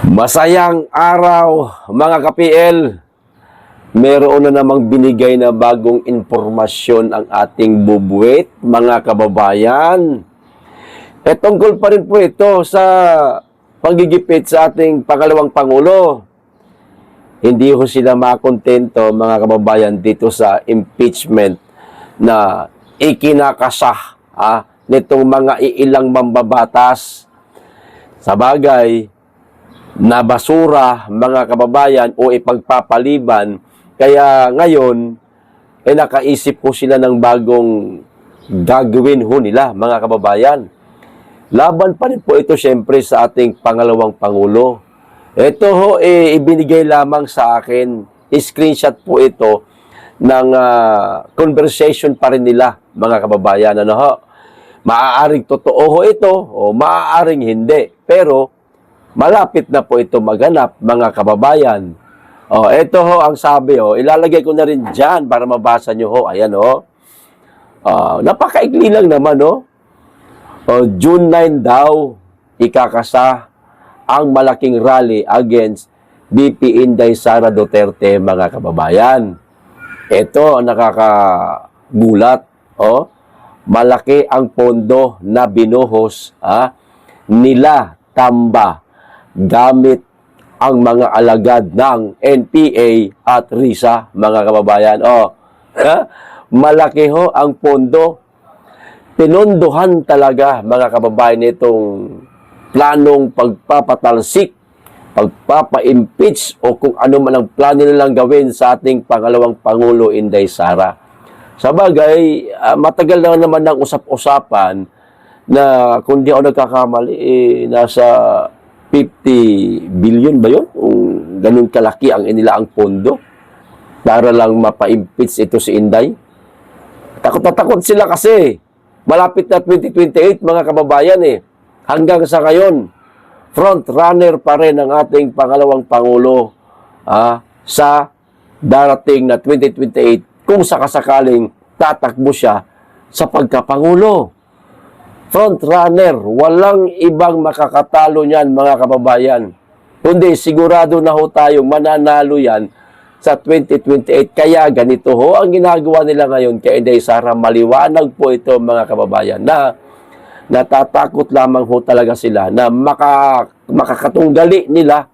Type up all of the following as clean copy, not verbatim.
Masayang araw mga ka-PL. Meron na namang binigay na bagong impormasyon ang ating bubuwit, mga kababayan. Tungkol pa rin po ito sa paggigipit sa ating pangalawang Pangulo. Hindi ho sila makontento, mga kababayan, dito sa impeachment na ikinakasah nitong mga iilang mambabatas. Sa bagay, nabasura, mga kababayan, o ipagpapaliban. Kaya ngayon, nakaisip po sila ng bagong gagawin ho nila, mga kababayan. Laban pa rin po ito, syempre, sa ating pangalawang Pangulo. Ito ho, ibinigay lamang sa akin. Screenshot po ito ng conversation pa rin nila, mga kababayan. Ano ho? Maaaring totoo ho ito, o maaaring hindi. Pero, malapit na po ito maganap, mga kababayan. Ito ho ang sabi, ilalagay ko na rin dyan para mabasa nyo ho. Ayan napakaikli lang naman, June 9 daw, ikakasa ang malaking rally against BP Inday Sara Duterte, mga kababayan. Ito ang nakakagulat, malaki ang pondo na binuhos nila Tamba gamit ang mga alagad ng NPA at RISA, mga kababayan. Malaki ho ang pondo. Pinondohan talaga, mga kababayan, itong planong pagpapatalsik, pagpapa-impeach, o kung ano man ang plano nilang gawin sa ating pangalawang Pangulo, Inday Sara. Sa bagay, matagal na naman ng usap-usapan na kung di ako nagkakamali, nasa 50 billion ba yun? Ganun kalaki ang inilaang pondo para lang mapa-impeach ito si Inday. Takot na takot sila kasi malapit na 2028, mga kababayan. Hanggang sa ngayon, front runner pa rin ang ating pangalawang Pangulo sa darating na 2028 kung sakasakaling tatakbo siya sa pagkapangulo. Front runner, walang ibang makakatalo niyan, mga kababayan. Kundi sigurado na ho tayo mananalo yan sa 2028. Kaya ganito ho ang ginagawa nila ngayon kay Inday Sara. Maliwanag po ito, mga kababayan, na natatakot lamang ho talaga sila na makakatunggali nila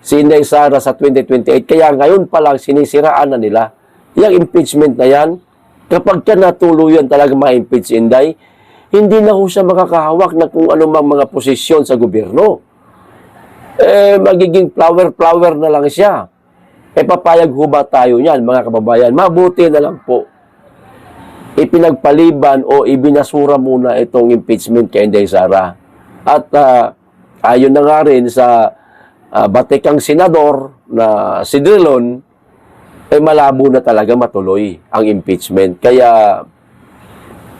si Inday Sara sa 2028. Kaya ngayon pa lang sinisiraan na nila yung impeachment na yan. Kapag ka natuluyan talaga ma-impeach si Inday, hindi na ho siya makakahawak na kung anumang mga posisyon sa gobyerno. Magiging flower na lang siya. Papayag ho ba tayo niyan, mga kababayan? Mabuti na lang po ipinagpaliban o ibinasura muna itong impeachment kay Inday Sara. At ayon na nga rin sa batikang senador na si Drilon, malabo na talaga matuloy ang impeachment. Kaya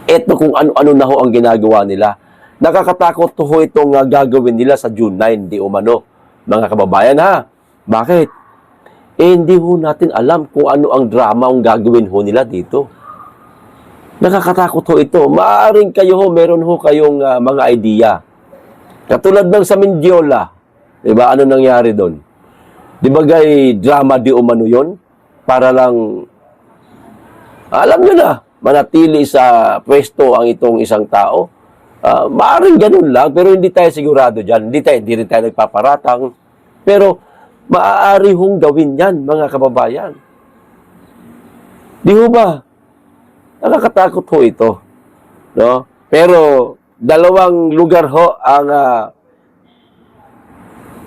eto kung ano-ano na ho ang ginagawa nila. Nakakatakot ho itong gagawin nila sa June 9, di umano, mga kababayan, Bakit? Hindi ho natin alam kung ano ang drama ang gagawin ho nila dito. Nakakatakot ho ito. Maaaring kayo meron ho kayong mga idea. Katulad ng sa Mendiola, diba? Ano nangyari doon? Di ba drama di umano yun? Para lang, alam nyo na, manatili sa pwesto ang itong isang tao. Maaaring ganun lang, pero hindi tayo sigurado dyan. Hindi rin tayo nagpaparatang. Pero, maaari hong gawin yan, mga kababayan. Di ho ba? Nakakatakot ho ito. No? Pero, dalawang lugar ho ang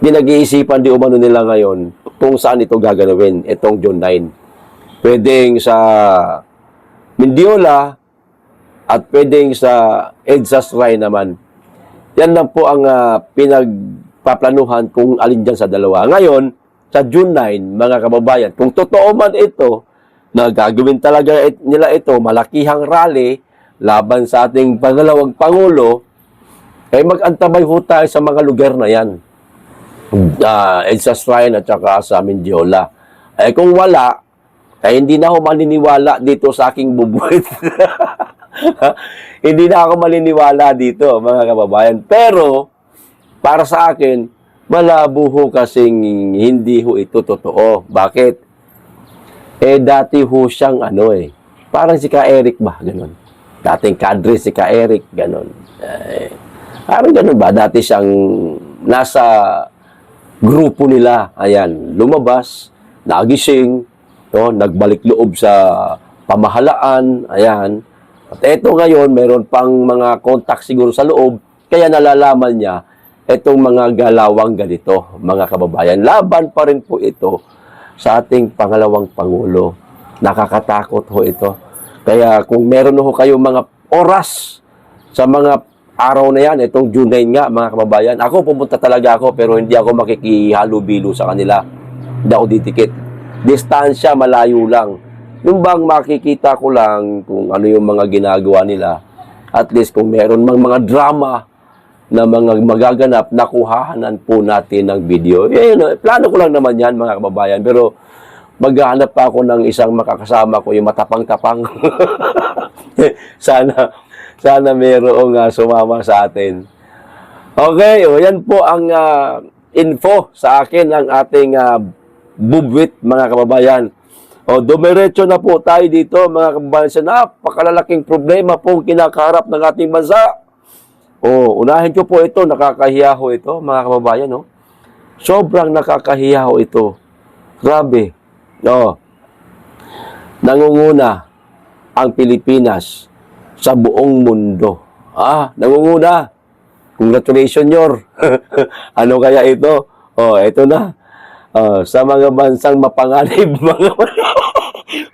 pinag-iisipan di umano nila ngayon kung saan ito gaganawin, itong June 9. Pwedeng sa Mendiola at pwedeng sa EDSA Shrine naman. Yan lang po ang pinagpaplanuhan kung alin dyan sa dalawa. Ngayon, sa June 9, mga kababayan, kung totoo man ito, na gagawin talaga nila ito, malakihang rally laban sa ating pangalawang Pangulo, mag-antabay ho tayo sa mga lugar na yan. EDSA Shrine at saka sa Mendiola. Kung wala, hindi na ako maniniwala dito sa aking bubuit. Hindi na ako maniniwala dito, mga kababayan. Pero, para sa akin, Malabo ho kasing hindi ho ito totoo. Bakit? Dati ho siyang parang si Ka Eric ba? Ganon. Dating kadre si Ka Eric, ganon. Parang ganon ba? Dati siyang nasa grupo nila. Ayan, lumabas, nagising, nagbalik loob sa pamahalaan. Ayan. At eto ngayon, meron pang mga contact siguro sa loob, kaya nalalaman niya itong mga galawang ganito, mga kababayan. Laban pa rin po ito sa ating pangalawang Pangulo. Nakakatakot ho ito. Kaya kung meron ho kayong mga oras sa mga araw na yan, itong June 9 nga, mga kababayan, ako pumunta talaga ako, pero hindi ako makikihalubilo sa kanila. Hindi ako didikit. Distansya, malayo lang. Yung bang makikita ko lang kung ano yung mga ginagawa nila, at least kung meron mang mga drama na mga magaganap, nakuhahanan po natin ng video. Plano ko lang naman yan, mga kababayan, pero maghahanap pa ako ng isang makakasama ko, yung matapang-tapang. sana mayroong sumama sa atin. Okay, yan po ang info sa akin ng ating bubwit, mga kababayan. Dumiretso na po tayo dito, mga kababayan, sa napakalalaking problema pong kinakaharap ng ating bansa. Unahin ko po ito, nakakahiya ho ito, mga kababayan. Sobrang nakakahiya ho ito. Grabe. Nangunguna ang Pilipinas sa buong mundo. Nangunguna. Congratulations, Yor. Ano kaya ito? Ito na. Sa mga bansang mapanganib, mga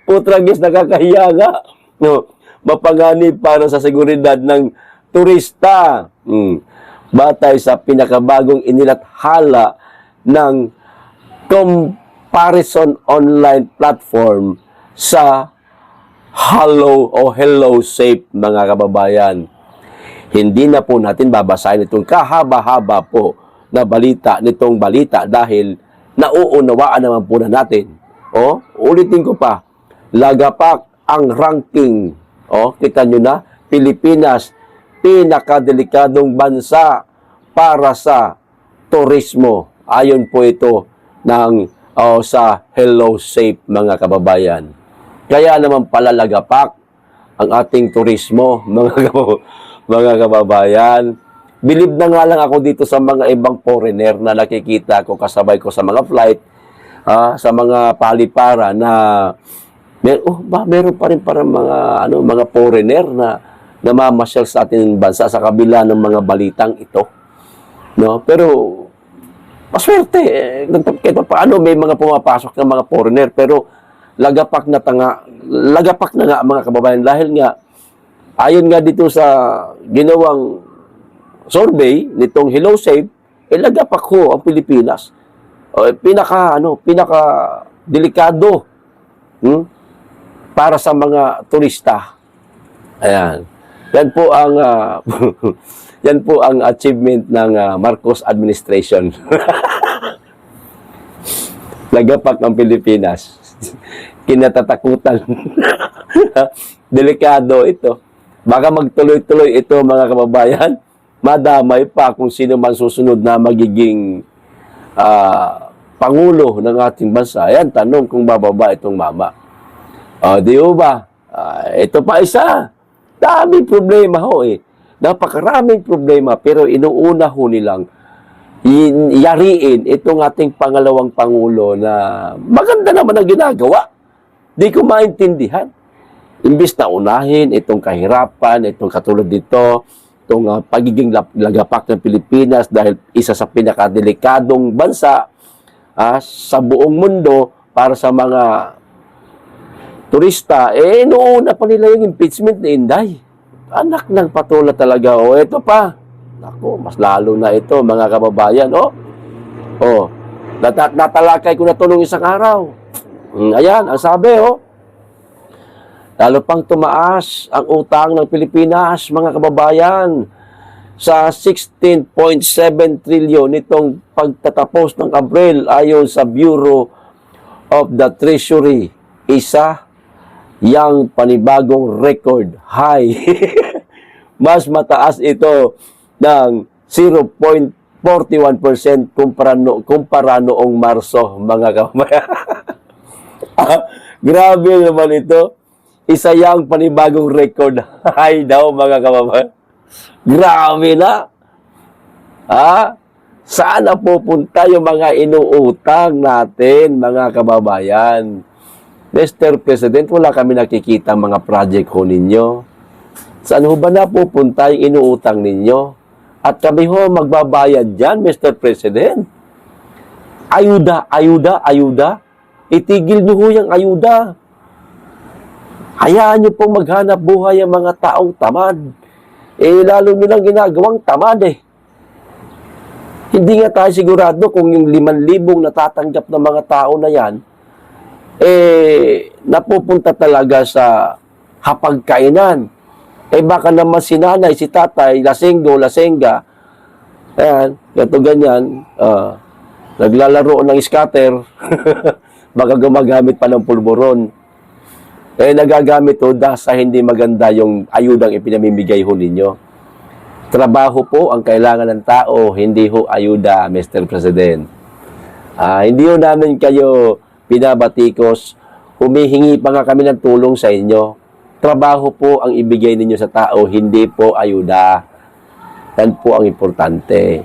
putragis, nakakahiya nga. Mapanganib para sa seguridad ng turista. Batay sa pinakabagong inilathala ng comparison online platform sa Hello Safe, mga kababayan. Hindi na po natin babasahin itong kahaba-haba po na balita nitong balita dahil nauunawaan naman po na natin. Ulitin ko pa, lagapak ang ranking. Kita nyo na, Pilipinas, pinakadelikadong bansa para sa turismo. Ayon po ito sa Hello Safe, mga kababayan. Kaya naman pala lagapak ang ating turismo, mga kababayan. Bilib na nga lang ako dito sa mga ibang foreigner na nakikita ko, kasabay ko sa mga flight, sa mga palipara na meron pa rin parang mga foreigner na namamasyal sa ating bansa sa kabila ng mga balitang ito. Pero maswerte, kahit paano may mga pumapasok ng mga foreigner, pero lagapak na nga, mga kababayan, dahil nga ayon nga dito sa ginawang survey nitong Hello Safe, lagapak ho ang Pilipinas. Pinaka delikado para sa mga turista. Ayan. Yan po ang yan po ang achievement ng Marcos administration. Lagapak ang Pilipinas. Kinatatakutan. Delikado ito. Baka magtuloy-tuloy ito, mga kababayan. Madamay pa kung sino man susunod na magiging Pangulo ng ating bansa. Ayan, tanong kung bababa itong mama. Di ba? Ito pa isa. Daming problema ho Napakaraming problema, pero inuuna ho nilang yariin itong ating pangalawang Pangulo na maganda naman ang ginagawa. Di ko maintindihan. Imbis na unahin itong kahirapan, itong katulad dito, itong pagiging lagapak ng Pilipinas dahil isa sa pinakadelikadong bansa sa buong mundo para sa mga turista, noona pa nila yung impeachment ni Inday. Anak ng patola talaga. Ito pa. Naku, mas lalo na ito, mga kababayan. Natalakay ko na ito nung isang araw. Ayan, ang sabi, lalo pang tumaas ang utang ng Pilipinas, mga kababayan, sa 16.7 trilyon nitong pagtatapos ng Abril ayon sa Bureau of the Treasury. Isa yang panibagong record high. Mas mataas ito ng 0.3 41% kumpara noong Marso, mga kababayan. Grabe naman ito. Isa yang panibagong record high daw, mga kababayan. Grabe na. Saan na pupunta yung mga inuutang natin, mga kababayan? Mr. President, wala kami nakikita mga project ho ninyo. Saan ho ba napupunta yung inuutang ninyo? At kami ho magbabayad dyan, Mr. President. Ayuda, ayuda, ayuda. Itigil nyo ho yung ayuda. Hayaan nyo pong maghanap buhay ang mga taong tamad. Lalo nilang ginagawang tamad Hindi nga tayo sigurado kung yung 5,000 natatanggap ng mga tao na yan, napupunta talaga sa hapagkainan. Baka naman si nanay, si tatay, lasenggo, lasenga, ayan, gato ganyan, naglalaro ng scatter, baka gumagamit pa ng pulburon. Nagagamit sa hindi maganda yung ayudang ipinamimigay ho ninyo. Trabaho po ang kailangan ng tao, hindi ho ayuda, Mr. President. Hindi ho namin kayo pinabatikos, humihingi pa nga kami ng tulong sa inyo. Trabaho po ang ibigay ninyo sa tao, hindi po ayuda. Yan po ang importante.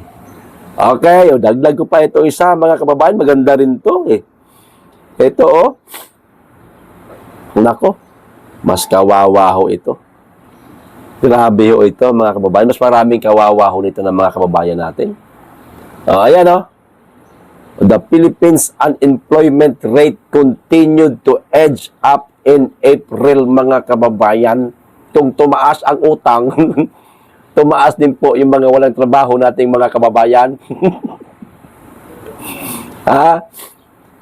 Okay, dagdag ko pa ito isa, mga kababayan, maganda rin to Ito nako, mas kawawa ho ito. Grabe ho ito, mga kababayan. Mas maraming kawawa ho nito ng mga kababayan natin. Ayan The Philippines unemployment rate continued to edge up in April, mga kababayan. Tumaas ang utang, tumaas din po yung mga walang trabaho nating mga kababayan.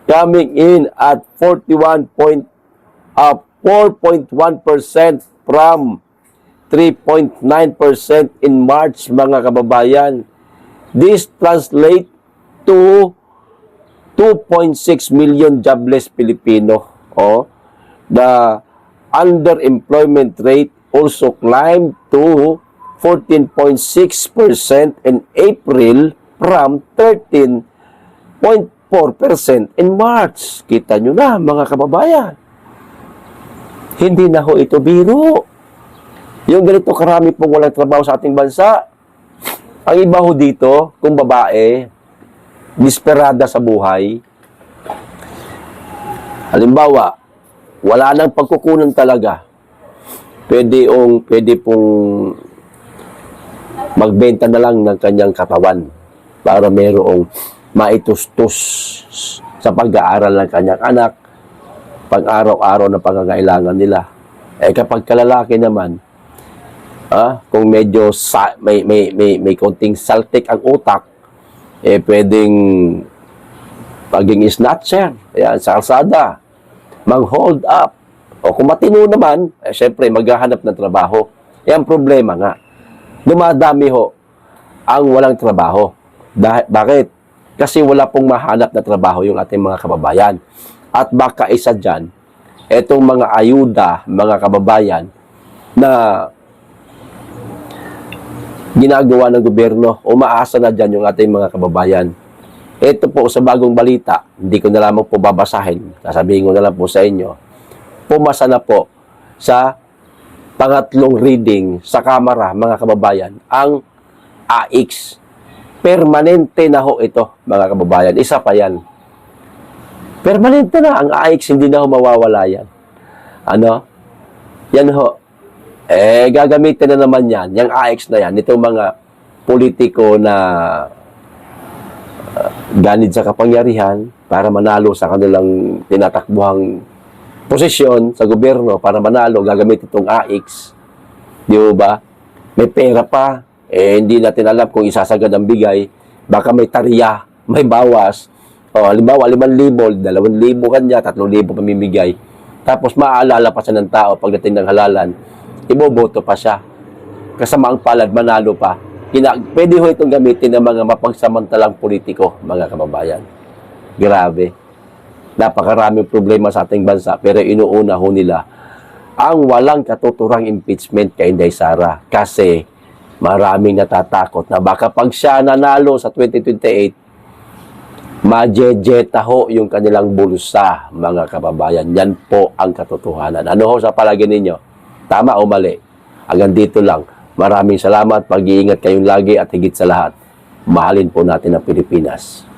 Coming in at 4.1% from 3.9% in March, mga kababayan. This translates to 2.6 million jobless Filipino. The underemployment rate also climbed to 14.6% in April from 13.4% in March. Kita nyo na, mga kababayan. Hindi na ho ito biro. Yung ganito karami pong walang trabaho sa ating bansa. Ang iba ho dito, kung babae, desperada sa buhay. Halimbawa, wala nang pagkukunan talaga. Pwede pong magbenta na lang ng kanyang katawan para mayroong maitustos sa pag-aaral ng kanyang anak, pang-araw-araw na pangangailangan nila. Kapag kalalaki naman, kung medyo may konting saltik ang utak, pwedeng maging snatcher, sa kalsada, mag-hold up. O kung matino naman, syempre maghahanap ng trabaho. Ang problema nga, dumadami ho ang walang trabaho. Bakit? Kasi wala pong mahanap na trabaho yung ating mga kababayan. At baka isa dyan, etong mga ayuda, mga kababayan, na ginagawa ng gobyerno, umaasa na dyan yung ating mga kababayan. Ito po sa bagong balita, hindi ko na lamang po babasahin, sasabihin ko na lang po sa inyo, pumasa na po sa pangatlong reading sa Kamara, mga kababayan, ang AIX. Permanente na ho ito, mga kababayan. Isa pa yan. Permanente na ang AIX, hindi na ho mawawala yan. Yan ho. Gagamitin na naman yan, yung AIX na yan, itong mga politiko na ganid sa kapangyarihan para manalo sa kanilang tinatakbuhang posisyon sa gobyerno, para manalo, gagamit itong AIX. Di ba? May pera pa, hindi natin alam kung isasagad ang bigay, baka may tariya, may bawas. Halimbawa, 5,000, 2,000 kanya, 3,000 pamimigay. Tapos maaalala pa siya ng tao pagdating ng halalan, iboboto pa siya. Kasama ang palad, manalo pa. Pwede ho itong gamitin ng mga mapagsamantalang politiko, mga kababayan. Grabe. Napakaraming problema sa ating bansa, pero inuuna ho nila ang walang katuturang impeachment kay Inday Sara. Kasi Maraming natatakot na baka pag siya nanalo sa 2028, majejeta ho yung kanilang bulsa, mga kababayan. Yan po ang katotohanan. Ano ho sa palagay ninyo? Tama o mali? Hanggang dito lang. Maraming salamat. Pag-iingat kayong lagi at higit sa lahat, mahalin po natin ang Pilipinas.